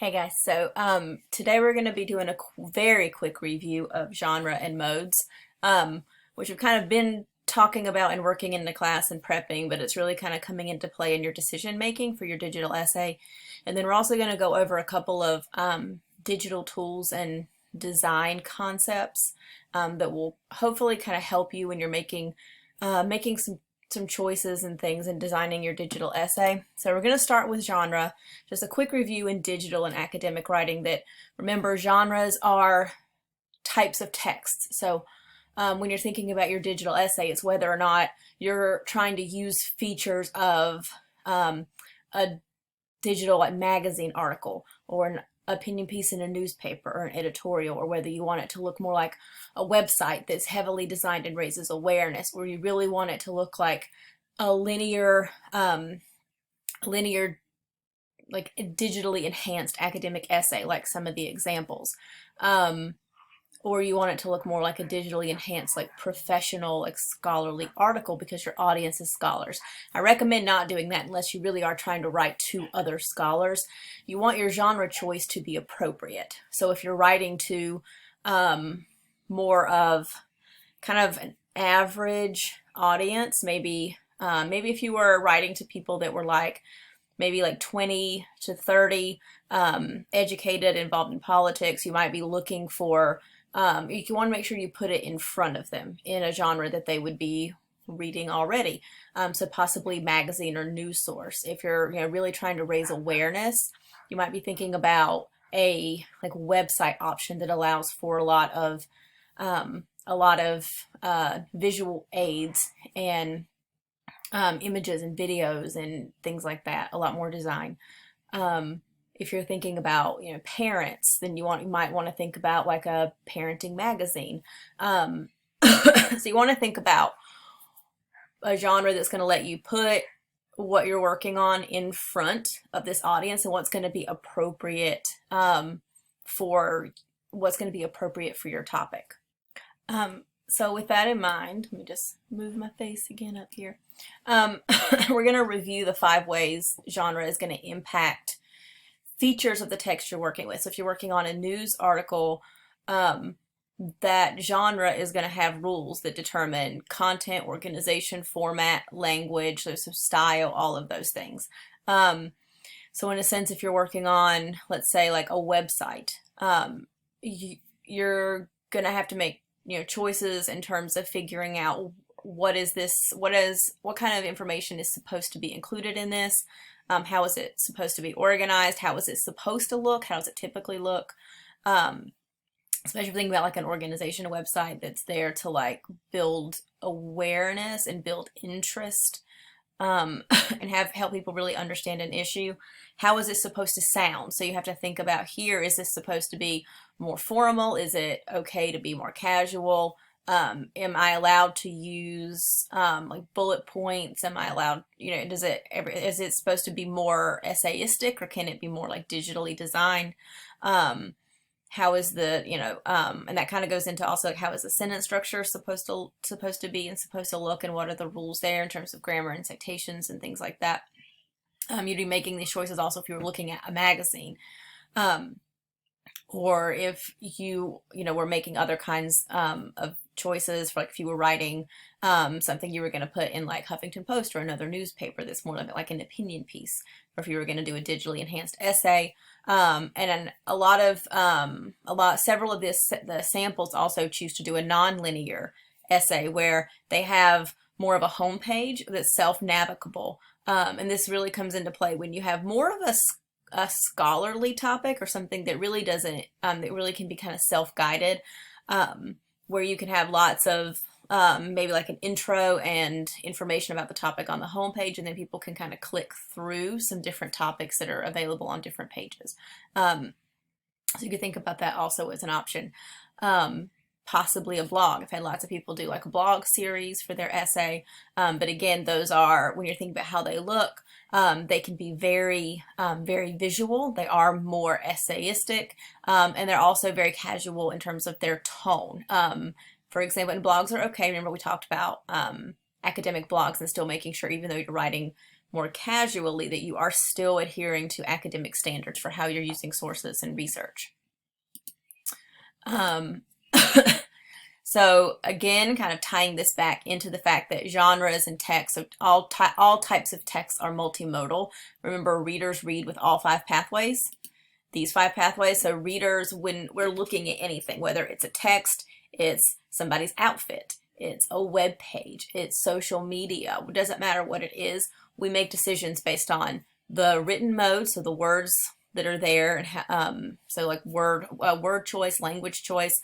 Hey guys, so today we're going to be doing a very quick review of genre and modes, which we've kind of been talking about and working in the class and prepping, but it's really kind of coming into play in your decision making for your digital essay. And then we're also going to go over a couple of digital tools and design concepts that will hopefully kind of help you when you're making some choices and things in designing your digital essay. So we're going to start with genre, just a quick review in digital and academic writing that, remember, genres are types of texts. So when you're thinking about your digital essay, it's whether or not you're trying to use features of a digital like magazine article or an opinion piece in a newspaper or an editorial, or whether you want it to look more like a website that's heavily designed and raises awareness, or you really want it to look like a linear like digitally enhanced academic essay like some of the examples, or you want it to look more like a digitally enhanced like professional like scholarly article because your audience is scholars. I recommend not doing that unless you really are trying to write to other scholars. You want your genre choice to be appropriate. So if you're writing to more of kind of an average audience, maybe if you were writing to people that were like maybe like 20 to 30, educated, involved in politics, you might be looking for, you want to make sure you put it in front of them in a genre that they would be reading already. So possibly magazine or news source. If you're really trying to raise awareness, you might be thinking about a like website option that allows for a lot of visual aids and images and videos and things like that, a lot more design. If you're thinking about parents, then you might want to think about like a parenting magazine. So you want to think about a genre that's going to let you put what you're working on in front of this audience and what's going to be appropriate for your topic. So with that in mind, let me just move my face again up here. We're going to review the 5 ways genre is going to impact features of the text you're working with. So if you're working on a news article, that genre is going to have rules that determine content, organization, format, language, there's some style, all of those things. So in a sense, if you're working on, let's say, like a website, you're going to have to make choices in terms of figuring out what kind of information is supposed to be included in this. How is it supposed to be organized? How is it supposed to look? How does it typically look? Especially thinking about like an organization, a website that's there to like build awareness and build interest, and help people really understand an issue. How is it supposed to sound? So you have to think about here, is this supposed to be more formal? Is it okay to be more casual? Am I allowed to use like bullet points? Am I allowed, is it supposed to be more essayistic, or can it be more like digitally designed? How is the, and that kind of goes into also how is the sentence structure supposed to be and supposed to look, and what are the rules there in terms of grammar and citations and things like that. You'd be making these choices also if you were looking at a magazine. Or if you were making other kinds of choices, for like if you were writing something you were going to put in like Huffington Post or another newspaper that's more like an opinion piece, or if you were going to do a digitally enhanced essay. And then several of the samples also choose to do a non-linear essay where they have more of a homepage that's self-navigable. And this really comes into play when you have more of a scholarly topic, or something that really doesn't, that really can be kind of self-guided, where you can have lots of maybe like an intro and information about the topic on the homepage, and then people can kind of click through some different topics that are available on different pages. So you could think about that also as an option. Possibly a blog. I've had lots of people do like a blog series for their essay, but again, those are, when you're thinking about how they look, they can be very visual. They are more essayistic, and they're also very casual in terms of their tone. For example, and blogs are okay. Remember we talked about academic blogs and still making sure, even though you're writing more casually, that you are still adhering to academic standards for how you're using sources and research. So again, kind of tying this back into the fact that genres and text, so all types of text are multimodal. Remember, readers read with all 5 pathways, these 5 pathways. So readers, when we're looking at anything, whether it's a text, it's somebody's outfit, it's a web page, it's social media, it doesn't matter what it is, we make decisions based on the written mode, so the words that are there, and so like word choice, language choice.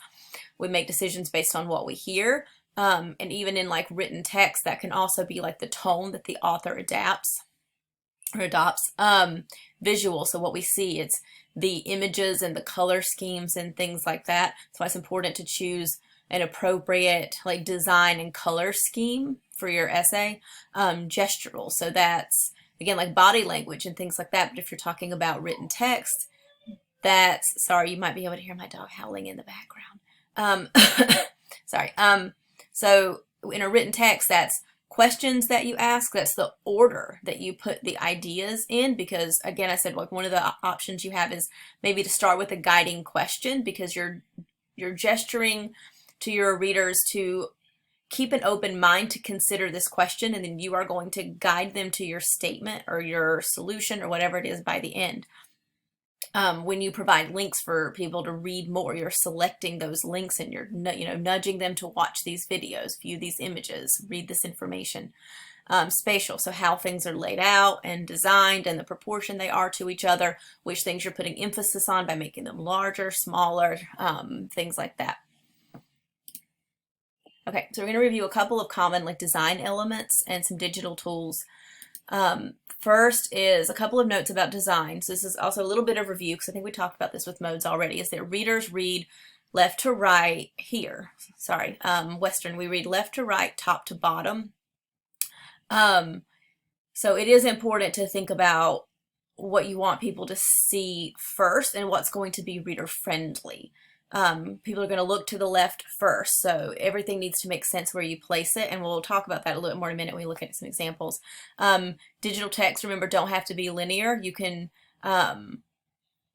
We make decisions based on what we hear, and even in like written text, that can also be like the tone that the author adopts. Visual, so what we see, it's the images and the color schemes and things like that. So it's important to choose an appropriate like design and color scheme for your essay. Gestural, so that's again like body language and things like that. But if you're talking about written text, that's, sorry, you might be able to hear my dog howling in the background. Sorry. So in a written text, that's questions that you ask, that's the order that you put the ideas in, because again, I said like one of the options you have is maybe to start with a guiding question, because you're gesturing to your readers to keep an open mind to consider this question, and then you are going to guide them to your statement or your solution or whatever it is by the end. When you provide links for people to read more, you're selecting those links and you're nudging them to watch these videos, view these images, read this information. Spatial, so how things are laid out and designed and the proportion they are to each other, which things you're putting emphasis on by making them larger, smaller, things like that. Okay, so we're going to review a couple of common like design elements and some digital tools. First is a couple of notes about design. So this is also a little bit of review, because I think we talked about this with modes already, is that readers read left to right here. Sorry, Western, we read left to right, top to bottom. So it is important to think about what you want people to see first and what's going to be reader friendly. People are going to look to the left first, so everything needs to make sense where you place it, and we'll talk about that a little more in a minute when we look at some examples. Digital text, remember, don't have to be linear. You can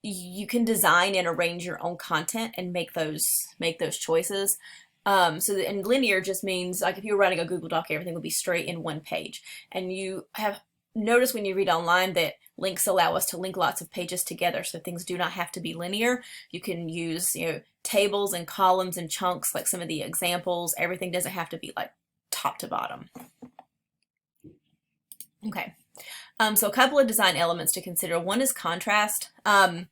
design and arrange your own content and make those choices. And linear just means like if you were writing a Google Doc, everything would be straight in one page. And you have noticed when you read online that links allow us to link lots of pages together, so things do not have to be linear. You can use tables and columns and chunks like some of the examples. Everything doesn't have to be like top to bottom. Okay, so a couple of design elements to consider. One is contrast. And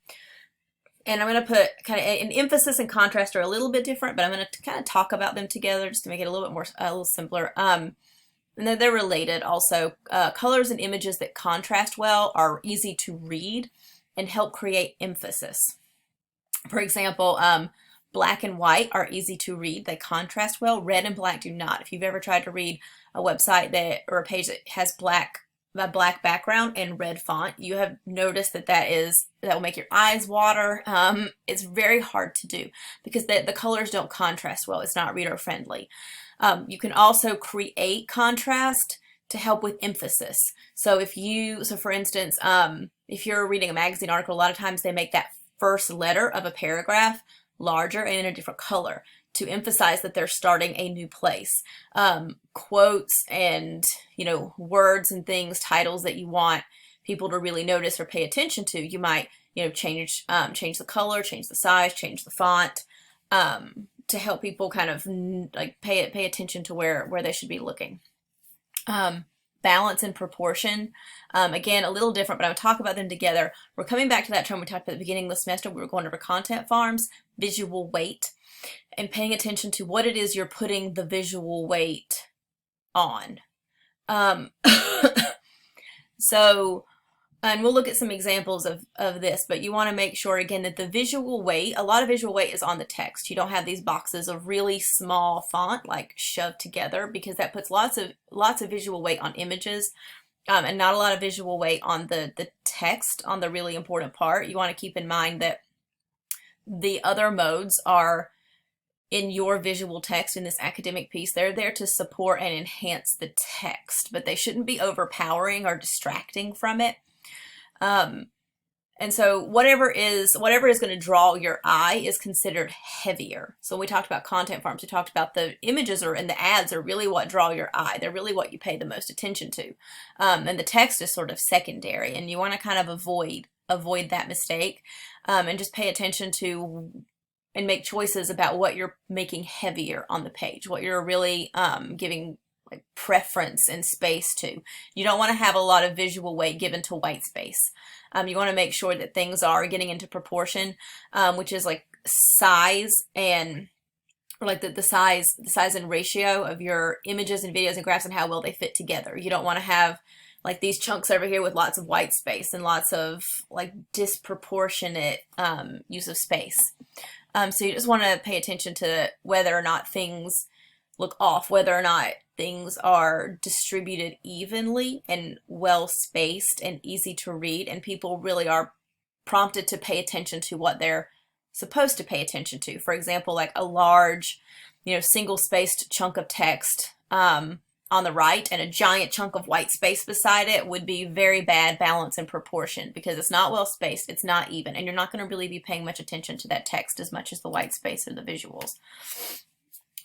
I'm going to put kind of an emphasis and contrast are a little bit different, but I'm going to kind of talk about them together just to make it a little bit more, a little simpler. And then they're related also. Colors and images that contrast well are easy to read and help create emphasis. For example, black and white are easy to read. They contrast well. Red and black do not. If you've ever tried to read a website or a page that has a black background and red font, you have noticed that will make your eyes water. It's very hard to do because the colors don't contrast well. It's not reader friendly. You can also create contrast to help with emphasis. So for instance, if you're reading a magazine article, a lot of times they make that first letter of a paragraph larger and in a different color to emphasize that they're starting a new place. Quotes and, words and things, titles that you want people to really notice or pay attention to, you might, change the color, change the size, change the font, to help people kind of like pay attention to where they should be looking. Balance and proportion, again, a little different, but I'm going to talk about them together. We're coming back to that term we talked about at the beginning of the semester. We were going over content farms, visual weight, and paying attention to what it is you're putting the visual weight on. And we'll look at some examples of this, but you want to make sure, again, that the visual weight, a lot of visual weight is on the text. You don't have these boxes of really small font like shoved together, because that puts lots of visual weight on images, and not a lot of visual weight on the text, on the really important part. You want to keep in mind that the other modes are in your visual text in this academic piece. They're there to support and enhance the text, but they shouldn't be overpowering or distracting from it. And so whatever is going to draw your eye is considered heavier. So when we talked about content farms, we talked about the images and the ads are really what draw your eye. They're really what you pay the most attention to. And the text is sort of secondary, and you want to kind of avoid that mistake, and just pay attention to and make choices about what you're making heavier on the page, what you're really giving like preference and space to. You don't want to have a lot of visual weight given to white space. You want to make sure that things are getting into proportion, which is like size and or like the size and ratio of your images and videos and graphs and how well they fit together. You don't want to have like these chunks over here with lots of white space and lots of like disproportionate use of space. So you just want to pay attention to whether or not things look off, whether or not things are distributed evenly and well spaced and easy to read, and people really are prompted to pay attention to what they're supposed to pay attention to. For example, like a large, single spaced chunk of text on the right and a giant chunk of white space beside it would be very bad balance and proportion, because it's not well spaced, it's not even, and you're not going to really be paying much attention to that text as much as the white space or the visuals.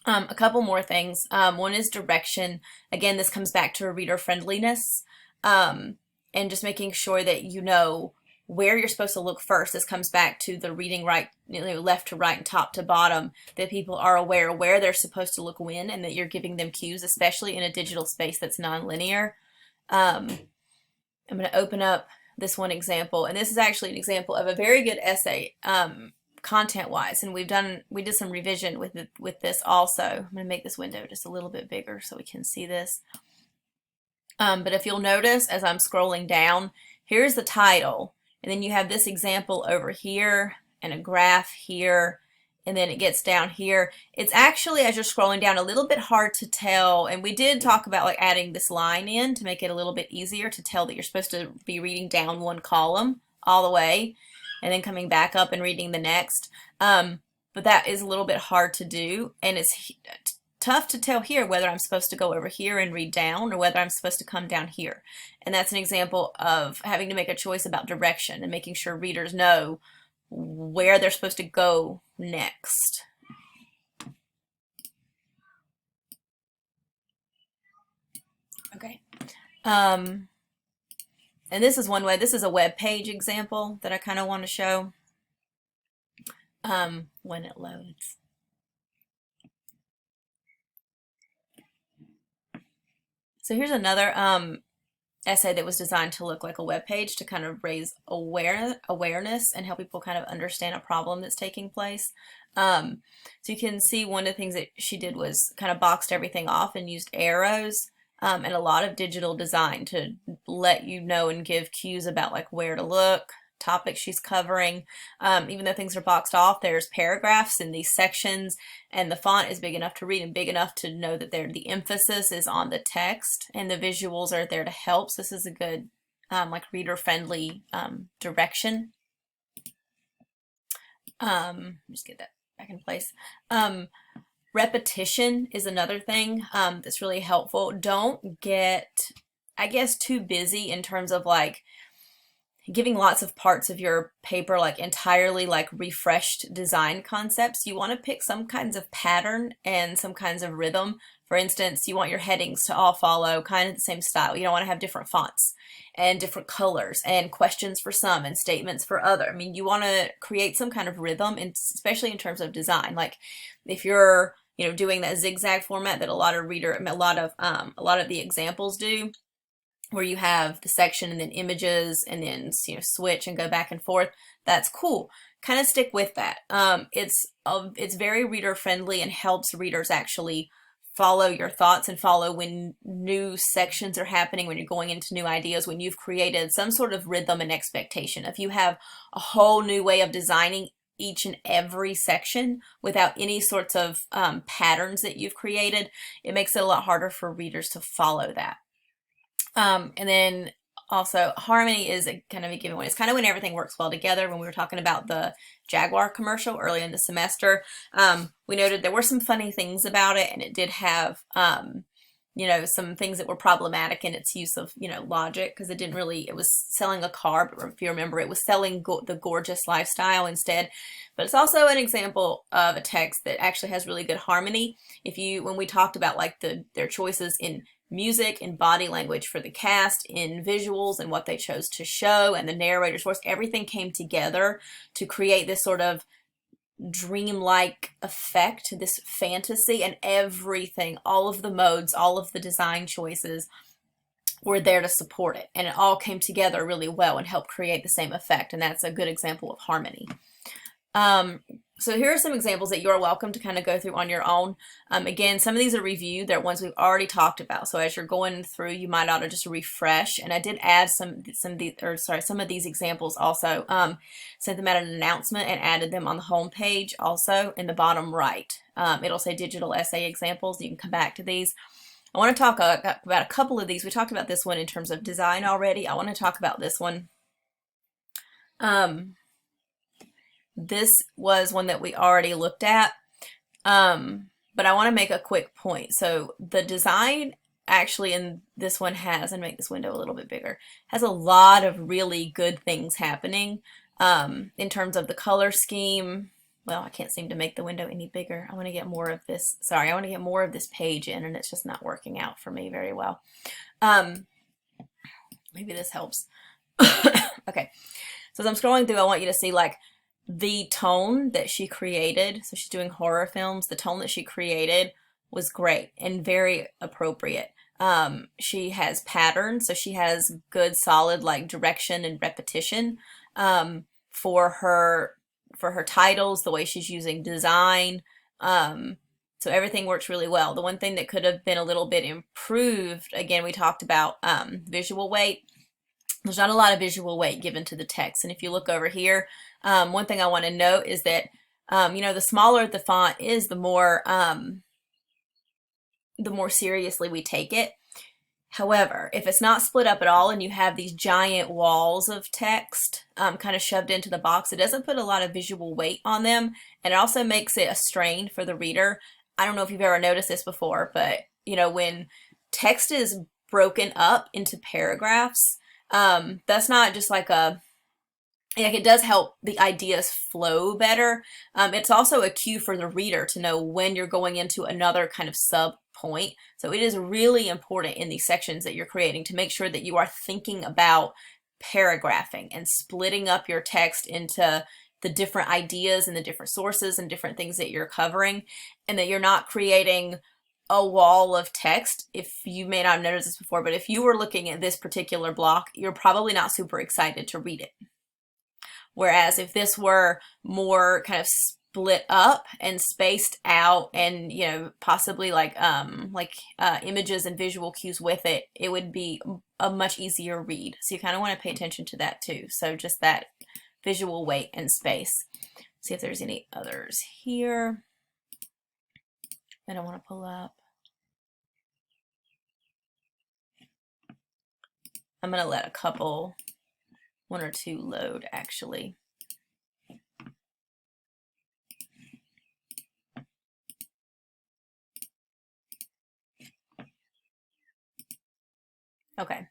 A couple more things. One is direction. Again, this comes back to reader friendliness, and just making sure that you know where you're supposed to look first. This comes back to the reading right, left to right and top to bottom, that people are aware where they're supposed to look when, and that you're giving them cues, especially in a digital space that's nonlinear. I'm going to open up this one example, and this is actually an example of a very good essay, content-wise, and we did some revision with this also. I'm going to make this window just a little bit bigger so we can see this. But if you'll notice, as I'm scrolling down, here's the title, and then you have this example over here and a graph here, and then it gets down here. It's actually, as you're scrolling down, a little bit hard to tell, and we did talk about like adding this line in to make it a little bit easier to tell that you're supposed to be reading down one column all the way and then coming back up and reading the next. But that is a little bit hard to do, and it's tough to tell here whether I'm supposed to go over here and read down or whether I'm supposed to come down here. And that's an example of having to make a choice about direction and making sure readers know where they're supposed to go next. Okay. And this is one way. This is a web page example that I kind of want to show when it loads. So here's another essay that was designed to look like a web page to kind of raise awareness and help people kind of understand a problem that's taking place. So you can see one of the things that she did was kind of boxed everything off and used arrows and a lot of digital design to let you know and give cues about like where to look, topics she's covering. Even though things are boxed off, there's paragraphs in these sections, and the font is big enough to read and big enough to know that the emphasis is on the text, and the visuals are there to help. So this is a good like reader-friendly direction. Just get that back in place. Repetition is another thing that's really helpful. Don't get, I guess, too busy in terms of like giving lots of parts of your paper like entirely like refreshed design concepts. You want to pick some kinds of pattern and some kinds of rhythm. For instance, you want your headings to all follow kind of the same style. You don't want to have different fonts and different colors and questions for some and statements for other. I mean, you want to create some kind of rhythm, and especially in terms of design. Like if you're doing that zigzag format that a lot of the examples do, where you have the section and then images and then switch and go back and forth, that's cool. Kind of stick with that. It's very reader friendly and helps readers actually follow your thoughts and follow when new sections are happening, when you're going into new ideas, when you've created some sort of rhythm and expectation. If you have a whole new way of designing each and every section without any sorts of patterns that you've created, it makes it a lot harder for readers to follow that. And then also, harmony is a kind of a given one. It's kind of when everything works well together. When we were talking about the Jaguar commercial early in the semester, we noted there were some funny things about it, and it did have, you know, some things that were problematic in its use of, you know, logic, because it didn't really, it was selling a car, but if you remember, it was selling the gorgeous lifestyle instead. But it's also an example of a text that actually has really good harmony. When we talked about like their choices in music and body language for the cast, in visuals and what they chose to show, and the narrator's voice, everything came together to create this sort of dreamlike effect, this fantasy, and everything, all of the modes, all of the design choices were there to support it, and it all came together really well and helped create the same effect, and that's a good example of harmony. So here are some examples that you're welcome to kind of go through on your own. Again, some of these are reviewed. They're ones we've already talked about. So as you're going through, you might ought to just refresh. And I did add some of these examples also. Sent them out an announcement and added them on the home page also in the bottom right. It'll say digital essay examples. You can come back to these. I want to talk about a couple of these. We talked about this one in terms of design already. I want to talk about this one. This was one that we already looked at, but I want to make a quick point. So the design actually in this one has, and make this window a little bit bigger, has a lot of really good things happening in terms of the color scheme. Well, I can't seem to make the window any bigger. I want to get more of this. Sorry, I want to get more of this page in, and it's just not working out for me very well. Maybe this helps. Okay, so as I'm scrolling through, I want you to see like the tone that she created. So she's doing horror films. The tone that she created was great and very appropriate. She has patterns, so she has good solid like direction and repetition for her titles, the way she's using design. So everything works really well. The one thing that could have been a little bit improved, again, we talked about visual weight. There's not a lot of visual weight given to the text. And if you look over here, one thing I want to note is that, you know, the smaller the font is, the more seriously we take it. However, if it's not split up at all and you have these giant walls of text kind of shoved into the box, it doesn't put a lot of visual weight on them. And it also makes it a strain for the reader. I don't know if you've ever noticed this before, but, you know, when text is broken up into paragraphs, that's not just like it does help the ideas flow better. It's also a cue for the reader to know when you're going into another kind of sub point. So it is really important in these sections that you're creating to make sure that you are thinking about paragraphing and splitting up your text into the different ideas and the different sources and different things that you're covering, and that you're not creating a wall of text. If you may not have noticed this before, but if you were looking at this particular block, you're probably not super excited to read it. Whereas if this were more kind of split up and spaced out, and, you know, possibly like images and visual cues with it, it would be a much easier read. So you kind of want to pay attention to that too. So just that visual weight and space. See if there's any others here that I want to pull up. I'm going to let a couple, one or two load actually. Okay,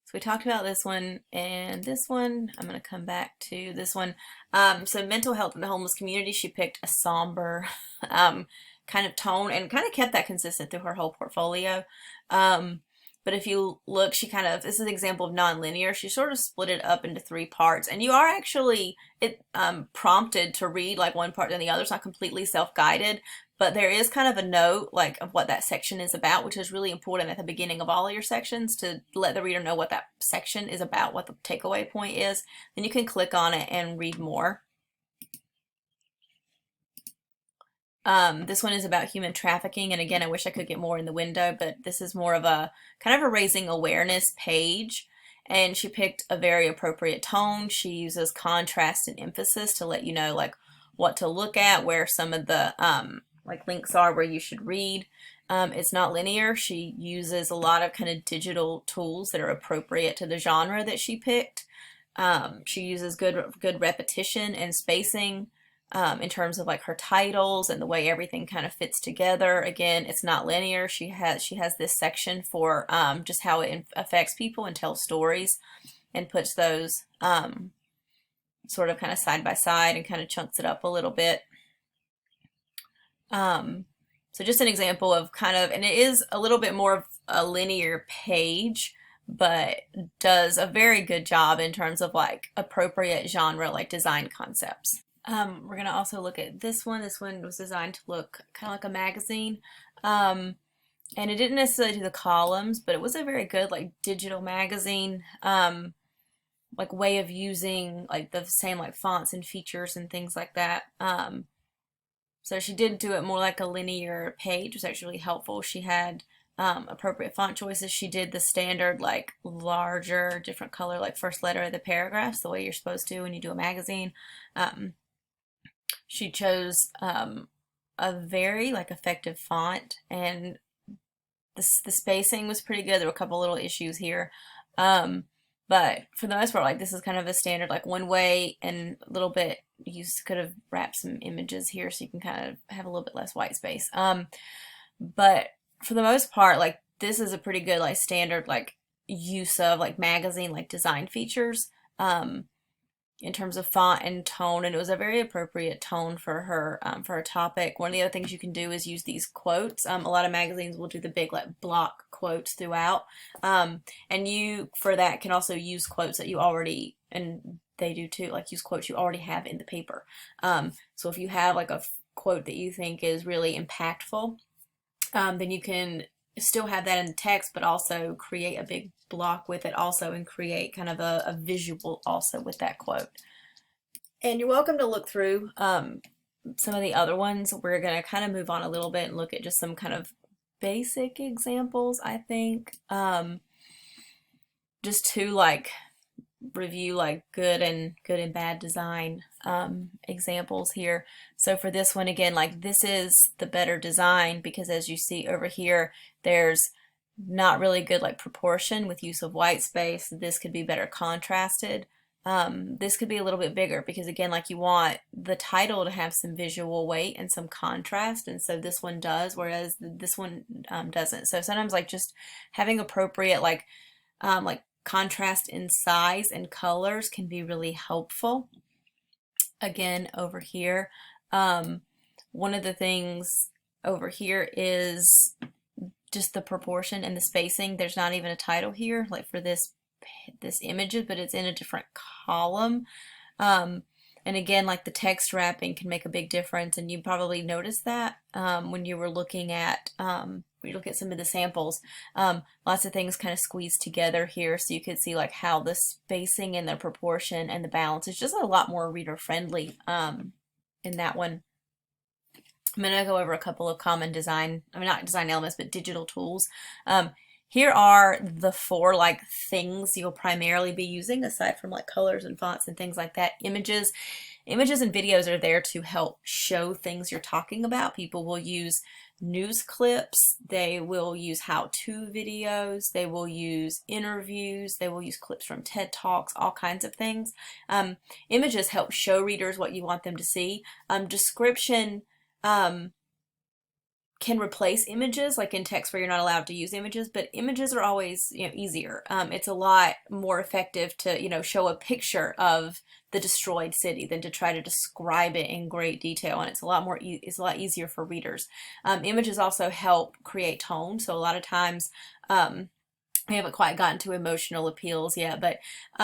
so we talked about this one and this one. I'm going to come back to this one. So mental health in the homeless community, she picked a somber kind of tone and kind of kept that consistent through her whole portfolio. But if you look, she kind of, this is an example of nonlinear. She sort of split it up into 3 parts, and you are actually prompted to read like one part and the other. It's not completely self-guided, but there is kind of a note like of what that section is about, which is really important at the beginning of all of your sections to let the reader know what that section is about, what the takeaway point is. Then you can click on it and read more. This one is about human trafficking, and again, I wish I could get more in the window, but this is more of a kind of a raising awareness page, and she picked a very appropriate tone. She uses contrast and emphasis to let you know like what to look at, where some of the like links are where you should read. It's not linear. She uses a lot of kind of digital tools that are appropriate to the genre that she picked. She uses good repetition and spacing in terms of like her titles and the way everything kind of fits together. Again, it's not linear. She has this section for just how it affects people and tells stories, and puts those sort of kind of side by side and kind of chunks it up a little bit. So just an example of kind of, and it is a little bit more of a linear page, but does a very good job in terms of like appropriate genre, like design concepts. We're gonna also look at this one. This one was designed to look kind of like a magazine. And it didn't necessarily do the columns, but it was a very good like digital magazine, like way of using like the same like fonts and features and things like that. So she did do it more like a linear page, which was actually really helpful. She had appropriate font choices. She did the standard like larger, different color, like first letter of the paragraphs, the way you're supposed to when you do a magazine. She chose a very like effective font, and the spacing was pretty good. There were a couple little issues here. But for the most part, like this is kind of a standard like one way, and a little bit you could have wrapped some images here so you can kind of have a little bit less white space. But for the most part, like this is a pretty good like standard like use of like magazine like design features in terms of font and tone, and it was a very appropriate tone for her topic. One of the other things you can do is use these quotes. A lot of magazines will do the big like block quotes throughout, and you for that can also use quotes that you already, and they do too, like use quotes you already have in the paper. So if you have like a quote that you think is really impactful, then you can still have that in the text, but also create a big block with it also, and create kind of a visual also with that quote. And you're welcome to look through some of the other ones. We're going to kind of move on a little bit and look at just some kind of basic examples, I think. Just to like review like good and bad design examples here. So for this one, again, like this is the better design, because as you see over here, there's not really good like proportion with use of white space. This could be better contrasted. This could be a little bit bigger, because again, like you want the title to have some visual weight and some contrast, and so this one does, whereas this one doesn't. So sometimes like just having appropriate like contrast in size and colors can be really helpful. Again, over here, one of the things over here is just the proportion and the spacing. There's not even a title here, like for this image, but it's in a different column. And again, like the text wrapping can make a big difference, and you probably noticed that when you were looking at we look at some of the samples. Lots of things kind of squeezed together here, so you could see like how the spacing and the proportion and the balance is just a lot more reader friendly in that one. I'm going to go over a couple of common design, I mean not design elements, but digital tools. Here are the 4 like things you'll primarily be using, aside from like colors and fonts and things like that. Images and videos are there to help show things you're talking about. People will use news clips, they will use how-to videos, they will use interviews, they will use clips from TED Talks, all kinds of things. Images help show readers what you want them to see. Description can replace images, like in text where you're not allowed to use images, but images are always, easier. It's a lot more effective to, show a picture of the destroyed city than to try to describe it in great detail, and it's a lot easier for readers. Images also help create tone, so a lot of times, we haven't quite gotten to emotional appeals yet, but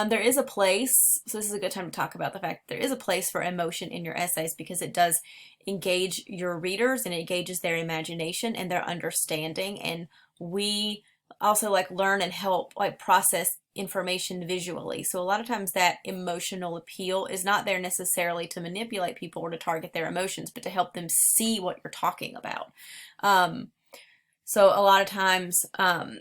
there is a place, so this is a good time to talk about the fact that there is a place for emotion in your essays, because it does engage your readers and it engages their imagination and their understanding, and we also like learn and help like process information visually. So a lot of times that emotional appeal is not there necessarily to manipulate people or to target their emotions, but to help them see what you're talking about. So a lot of times when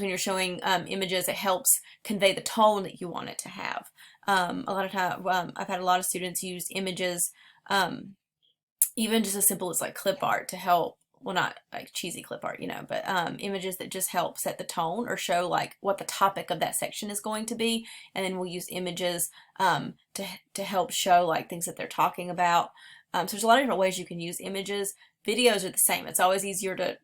you're showing images, it helps convey the tone that you want it to have. A lot of time, I've had a lot of students use images, even just as simple as like clip art, to help well, not like cheesy clip art, you know, but images that just help set the tone or show like what the topic of that section is going to be. And then we'll use images to help show like things that they're talking about. So there's a lot of different ways you can use images. Videos are the same. It's always easier to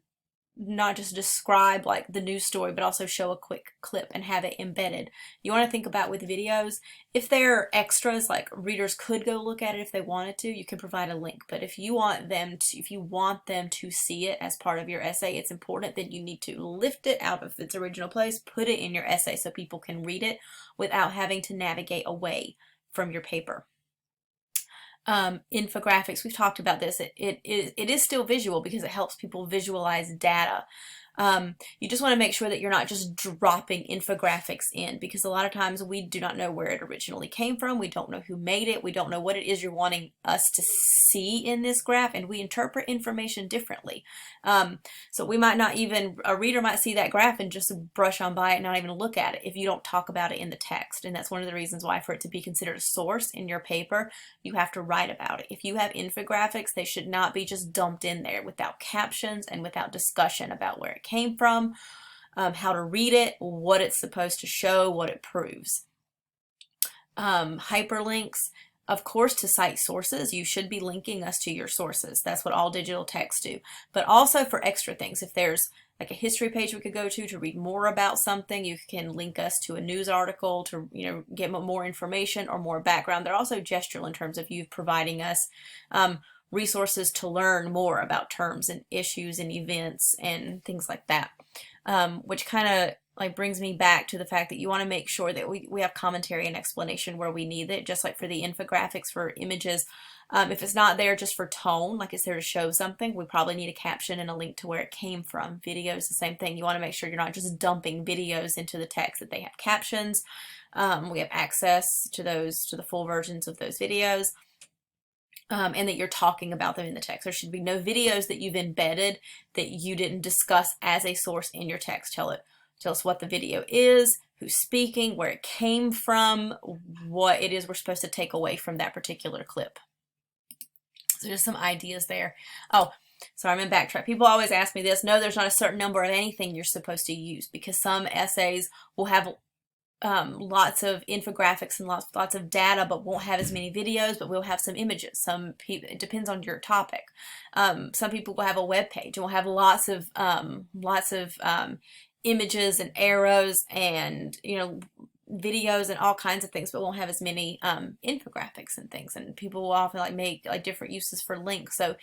not just describe like the news story, but also show a quick clip and have it embedded. You want to think about with videos, if they're extras, like readers could go look at it if they wanted to, you can provide a link. But if you want them to see it as part of your essay, it's important that you need to lift it out of its original place, put it in your essay so people can read it without having to navigate away from your paper. Infographics, we've talked about this. It is still visual because it helps people visualize data. You just want to make sure that you're not just dropping infographics in, because a lot of times we do not know where it originally came from. We don't know who made it. We don't know what it is you're wanting us to see in this graph, and we interpret information differently. So we might not even, a reader might see that graph and just brush on by it and not even look at it if you don't talk about it in the text. And that's one of the reasons why, for it to be considered a source in your paper, you have to write about it. If you have infographics, they should not be just dumped in there without captions and without discussion about where it came from, how to read it, what it's supposed to show, what it proves. Hyperlinks, of course, to cite sources. You should be linking us to your sources. That's what all digital texts do. But also for extra things. If there's like a history page we could go to read more about something, you can link us to a news article to, you know, get more information or more background. They're also gestural in terms of you providing us resources to learn more about terms and issues and events and things like that, which kind of like brings me back to the fact that you want to make sure that we have commentary and explanation where we need it, just like for the infographics for images. If it's not there just for tone, like it's there to show something, we probably need a caption and a link to where it came from. Videos, the same thing. You want to make sure you're not just dumping videos into the text, that they have captions. We have access to those, to the full versions of those videos. And that you're talking about them in the text. There should be no videos that you've embedded that you didn't discuss as a source in your text. Tell us what the video is, who's speaking, where it came from, what it is we're supposed to take away from that particular clip. So just some ideas there. Oh, sorry, I'm going to backtrack. People always ask me this. No, there's not a certain number of anything you're supposed to use, because some essays will have lots of infographics and lots of data, but won't have as many videos, but we'll have some images. Some people, it depends on your topic. Some people will have a web page and will have lots of images and arrows and, you know, videos and all kinds of things, but won't have as many infographics and things. And people will often like make like different uses for links. So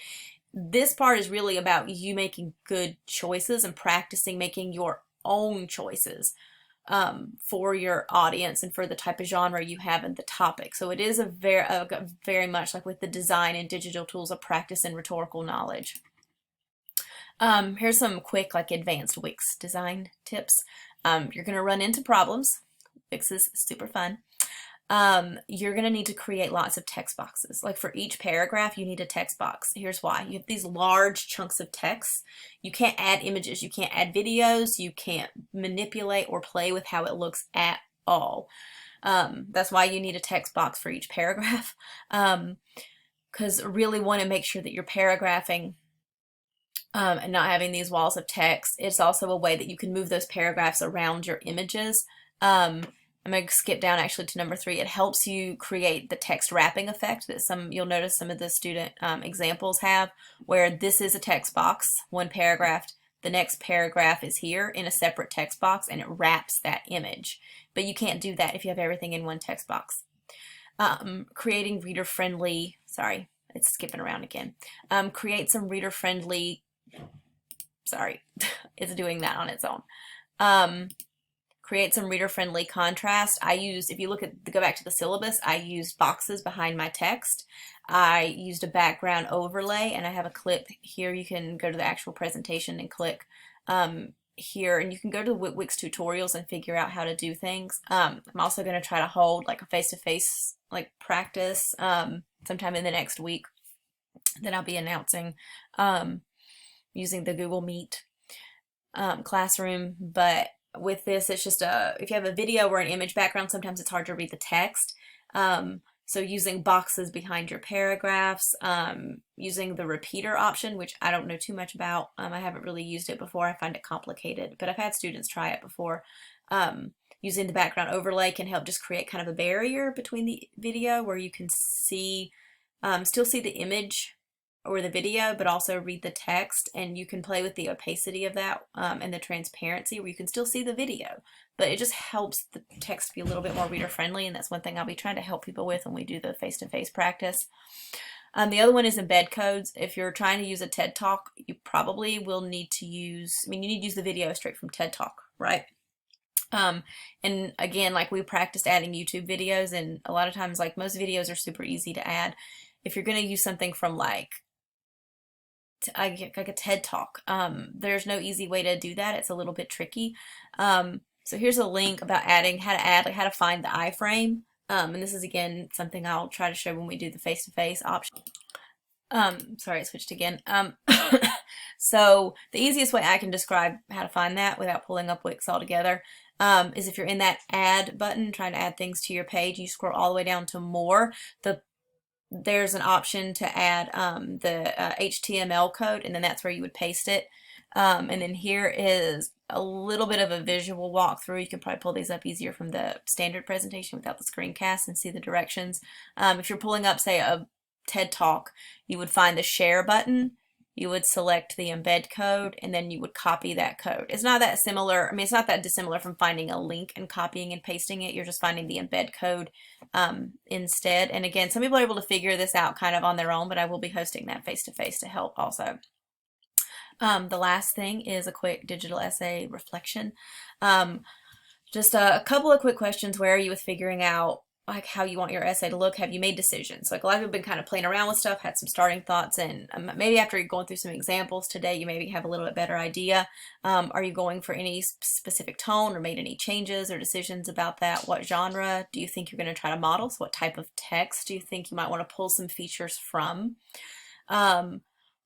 this part is really about you making good choices and practicing making your own choices for your audience and for the type of genre you have in the topic. So it is a very much like with the design and digital tools of practice and rhetorical knowledge. Here's some quick like advanced Wix design tips. You're going to run into problems. Wix is super fun. You're going to need to create lots of text boxes. Like for each paragraph, you need a text box. Here's why. You have these large chunks of text. You can't add images. You can't add videos. You can't manipulate or play with how it looks at all. That's why you need a text box for each paragraph. Because really want to make sure that you're paragraphing and not having these walls of text. It's also a way that you can move those paragraphs around your images. I'm going to skip down actually to number 3. It helps you create the text wrapping effect that you'll notice some of the student examples have, where this is a text box, one paragraph, the next paragraph is here in a separate text box, and it wraps that image. But you can't do that if you have everything in one text box. Creating reader-friendly, sorry, it's skipping around again. Create some reader-friendly, sorry, it's doing that on its own. Create some reader-friendly contrast. If you go back to the syllabus, I used boxes behind my text. I used a background overlay, and I have a clip here. You can go to the actual presentation and click here, and you can go to Wix tutorials and figure out how to do things. I'm also going to try to hold like a face-to-face like practice sometime in the next week that I'll be announcing using the Google Meet classroom. But with this, it's just if you have a video or an image background, sometimes it's hard to read the text. So using boxes behind your paragraphs, using the repeater option, which I don't know too much about. I haven't really used it before. I find it complicated, but I've had students try it before. Using the background overlay can help just create kind of a barrier between the video where you can see, still see the image or the video, but also read the text, and you can play with the opacity of that and the transparency where you can still see the video, but it just helps the text be a little bit more reader friendly, and that's one thing I'll be trying to help people with when we do the face-to-face practice. The other one is embed codes. If you're trying to use a TED Talk, you probably will need to use, you need to use the video straight from TED Talk, right? And again, like we practiced adding YouTube videos, and a lot of times, like most videos are super easy to add. If you're going to use something from like a TED Talk, there's no easy way to do that. It's a little bit tricky. So here's a link about adding, how to find the iframe. And this is again something I'll try to show when we do the face-to-face option. Sorry, I switched again. So the easiest way I can describe how to find that without pulling up Wix altogether is if you're in that add button, trying to add things to your page, you scroll all the way down to more. There's an option to add the HTML code, and then that's where you would paste it. And then here is a little bit of a visual walkthrough. You can probably pull these up easier from the standard presentation without the screencast and see the directions. If you're pulling up, say, a TED Talk, you would find the share button. You would select the embed code, and then you would copy that code. It's not that similar. I mean, it's not that dissimilar from finding a link and copying and pasting it. You're just finding the embed code instead. And again, some people are able to figure this out kind of on their own, but I will be hosting that face-to-face to help also. The last thing is a quick digital essay reflection. Just a couple of quick questions. Where are you with figuring out like how you want your essay to look? Have you made decisions? Like a lot of people have been kind of playing around with stuff, had some starting thoughts, and maybe after you're going through some examples today, you maybe have a little bit better idea. Are you going for any specific tone or made any changes or decisions about that? What genre do you think you're going to try to model? So what type of text do you think you might want to pull some features from?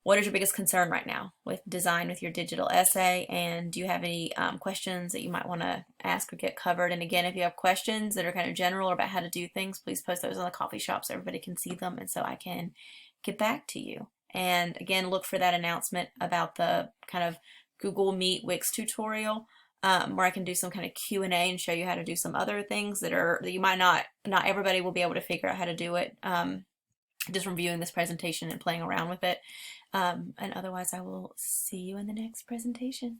What is your biggest concern right now with design with your digital essay? And do you have any questions that you might want to ask or get covered? And again, if you have questions that are kind of general or about how to do things, please post those on the coffee shop so everybody can see them and so I can get back to you. And again, look for that announcement about the kind of Google Meet Wix tutorial where I can do some kind of Q&A and show you how to do some other things that you might not everybody will be able to figure out how to do it. Just from viewing this presentation and playing around with it. And otherwise, I will see you in the next presentation.